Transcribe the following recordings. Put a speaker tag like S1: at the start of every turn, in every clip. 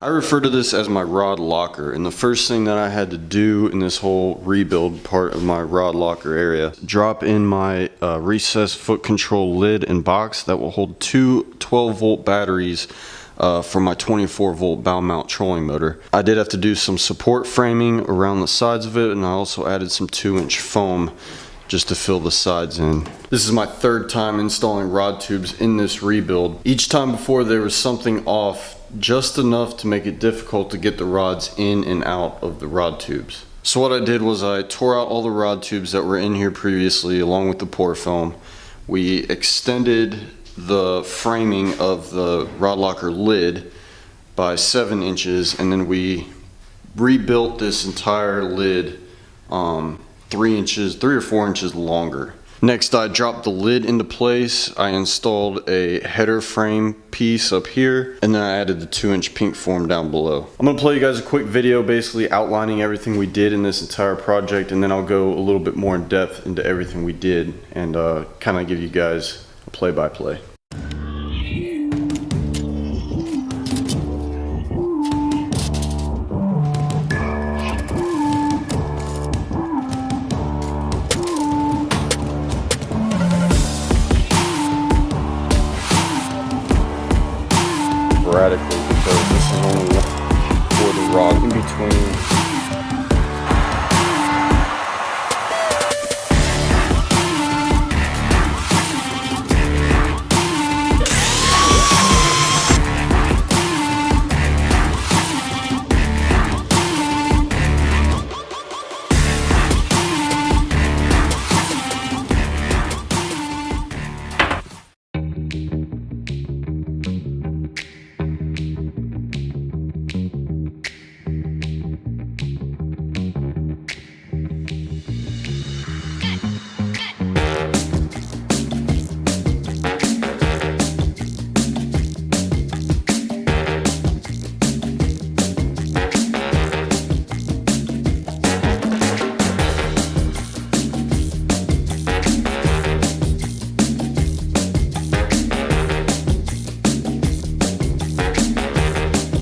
S1: I refer to this as my rod locker, and the first thing that I had to do in this whole rebuild part of my rod locker area, drop in my recessed foot control lid and box that will hold two 12-volt batteries for my 24-volt bow mount trolling motor. I did have to do some support framing around the sides of it, and I also added some 2-inch foam just to fill the sides in. This is my third time installing rod tubes in this rebuild. Each time before there was something off, just enough to make it difficult to get the rods in and out of the rod tubes. So what I did was I tore out all the rod tubes that were in here previously along with the pour foam. We extended the framing of the rod locker lid by 7 inches, and then we rebuilt this entire lid 3 or 4 inches longer. Next, I dropped the lid into place. I installed a header frame piece up here, and then I added the 2-inch pink form down below. I'm gonna play you guys a quick video basically outlining everything we did in this entire project, and then I'll go a little bit more in depth into everything we did and kind of give you guys a play-by-play. Radically, because this is only for the rod in between.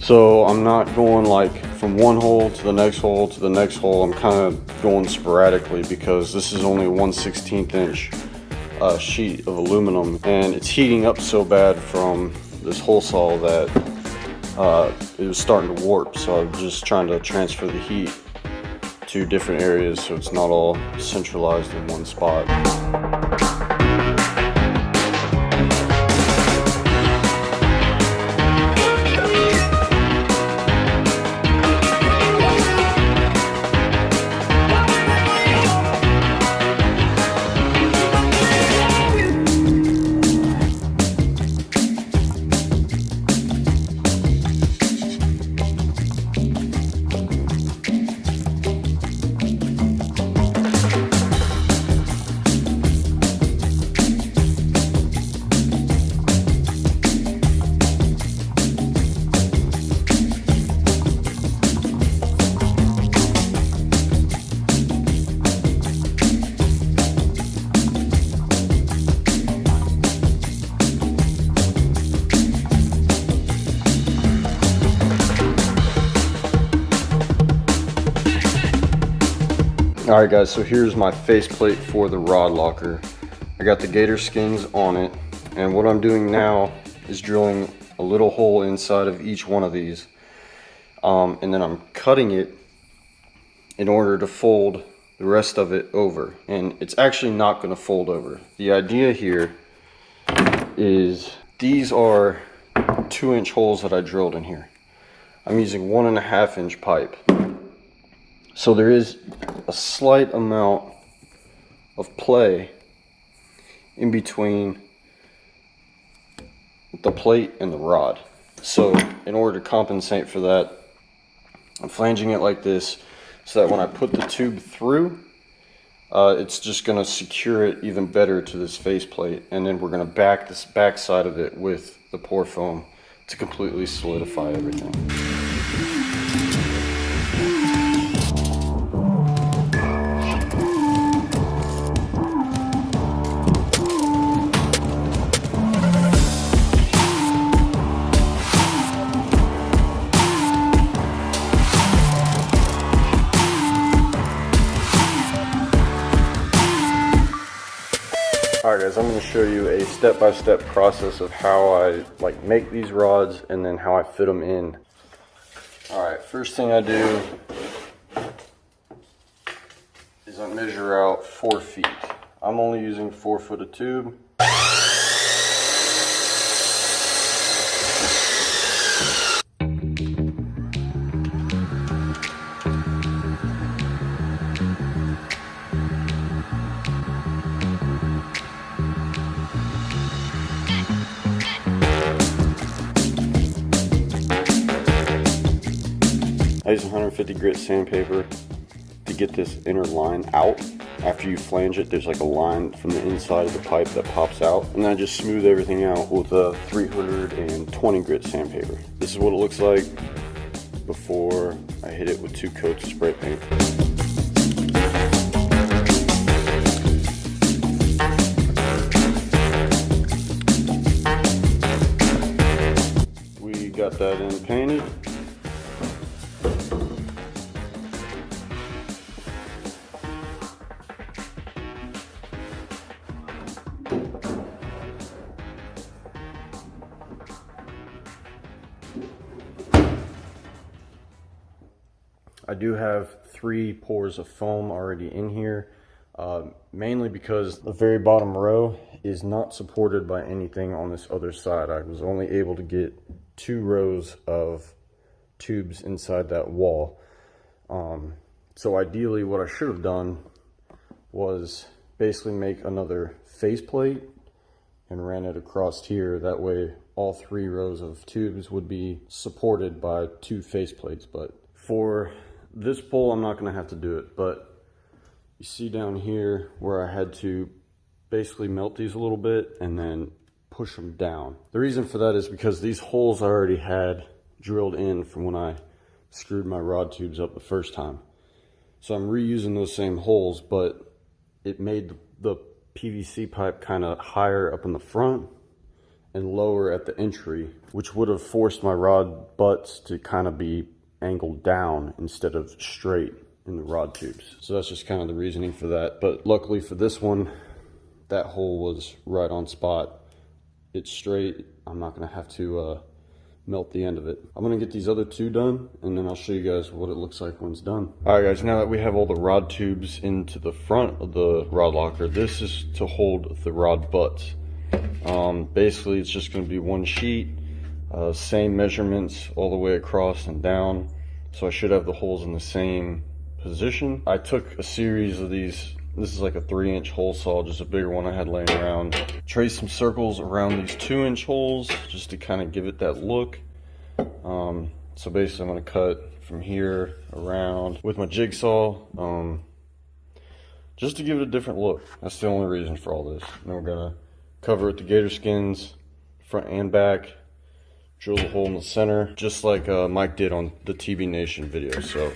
S1: So I'm not going like from one hole to the next hole to the next hole. I'm kind of going sporadically because this is only a 1/16 inch sheet of aluminum, and it's heating up so bad from this hole saw that it was starting to warp. So I'm just trying to transfer the heat to different areas so it's not all centralized in one spot. Alright guys, so here's my faceplate for the rod locker. I got the GatorSkinz on it, and what I'm doing now is drilling a little hole inside of each one of these, and then I'm cutting it in order to fold the rest of it over. And it's actually not going to fold over. The idea here is these are 2-inch holes that I drilled in here. I'm using 1.5 inch pipe. So there is a slight amount of play in between the plate and the rod. So in order to compensate for that, I'm flanging it like this so that when I put the tube through, it's just going to secure it even better to this faceplate, and then we're going to back this back side of it with the pour foam to completely solidify everything. Alright guys, I'm going to show you a step-by-step process of how I make these rods and then how I fit them in. Alright, first thing I do is I measure out 4 feet. I'm only using 4 foot of tube. I use 150 grit sandpaper to get this inner line out. After you flange it, there's like a line from the inside of the pipe that pops out. And then I just smooth everything out with a 320 grit sandpaper. This is what it looks like before I hit it with 2 coats of spray paint. We got that in painted. I do have 3 pours of foam already in here, mainly because the very bottom row is not supported by anything on this other side. I was only able to get 2 rows of tubes inside that wall. So ideally what I should have done was basically make another faceplate and ran it across here. That way all 3 rows of tubes would be supported by 2 faceplates. But for this pole, I'm not going to have to do it, but you see down here where I had to basically melt these a little bit and then push them down. The reason for that is because these holes I already had drilled in from when I screwed my rod tubes up the first time. So I'm reusing those same holes, but it made the PVC pipe kind of higher up in the front and lower at the entry, which would have forced my rod butts to kind of be angled down instead of straight in the rod tubes. So that's just kind of the reasoning for that. But luckily for this one, that hole was right on spot. It's straight. I'm not going to have to melt the end of it. I'm going to get these other 2 done, and then I'll show you guys what it looks like when it's done. Alright guys, now that we have all the rod tubes into the front of the rod locker, this is to hold the rod butts. Basically it's just going to be 1 sheet. Same measurements all the way across and down, so I should have the holes in the same position. I took a series of these. This is like a 3-inch hole saw, just a bigger one I had laying around. Traced some circles around these 2-inch holes just to kind of give it that look. So basically I'm going to cut from here around with my jigsaw, just to give it a different look. That's the only reason for all this. And then we're going to cover it with the GatorSkinz front and back. Drill the hole in the center, just like Mike did on the TB Nation video. So,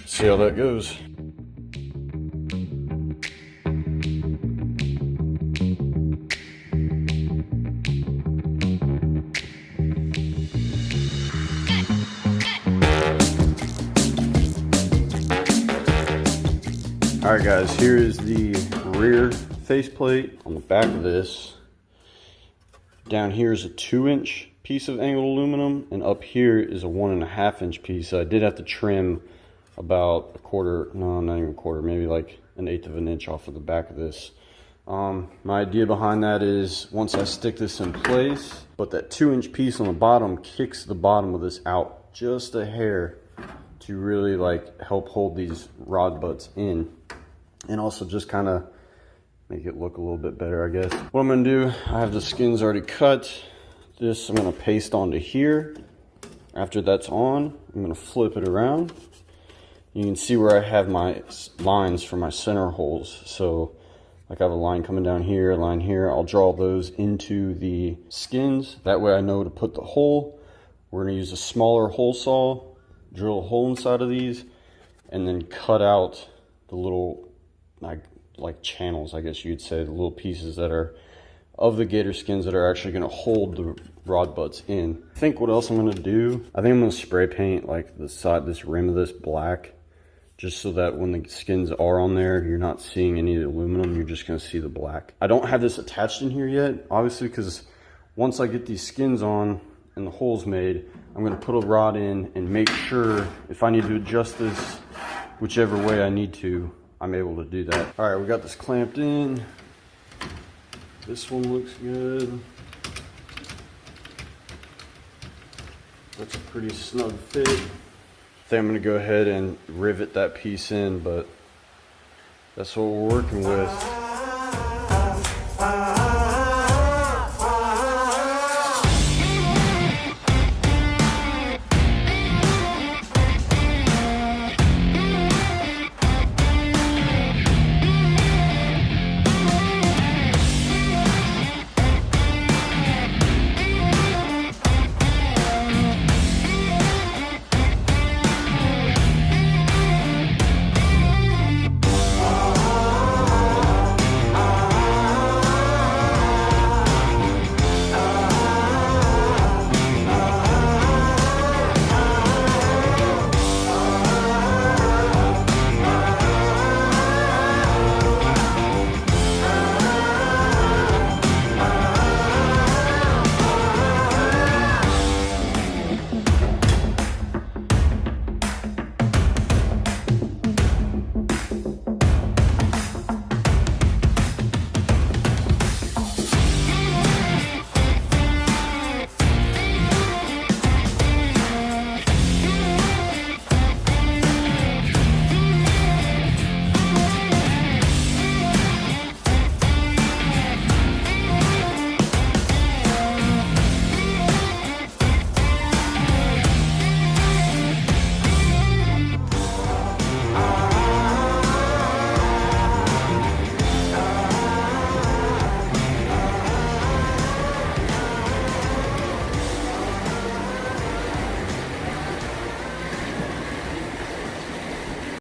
S1: see how that goes. Alright guys, here is the rear faceplate. On the back of this, down here is a 2-inch piece of angled aluminum, and up here is a 1.5-inch piece. So I did have to trim about a quarter, no, not even a quarter, maybe like 1/8 of an inch off of the back of this. My idea behind that is once I stick this in place, but that 2-inch piece on the bottom kicks the bottom of this out just a hair to really help hold these rod butts in, and also just kind of make it look a little bit better, I guess. What I'm gonna do, I have the skins already cut. This I'm gonna paste onto here. After that's on, I'm gonna flip it around. You can see where I have my lines for my center holes. So like I have a line coming down here, a line here. I'll draw those into the skins. That way I know to put the hole. We're gonna use a smaller hole saw, drill a hole inside of these, and then cut out the little like channels, I guess you'd say, the little pieces that are of the GatorSkinz that are actually going to hold the rod butts in. I think what else I'm going to do, I think I'm going to spray paint like the side, this rim of this black, just so that when the skins are on there, you're not seeing any of the aluminum, you're just gonna see the black. I don't have this attached in here yet, obviously, because once I get these skins on and the holes made, I'm gonna put a rod in and make sure if I need to adjust this whichever way I need to, I'm able to do that. All right, we got this clamped in. This one looks good. That's a pretty snug fit. I think I'm gonna go ahead and rivet that piece in, but that's what we're working with.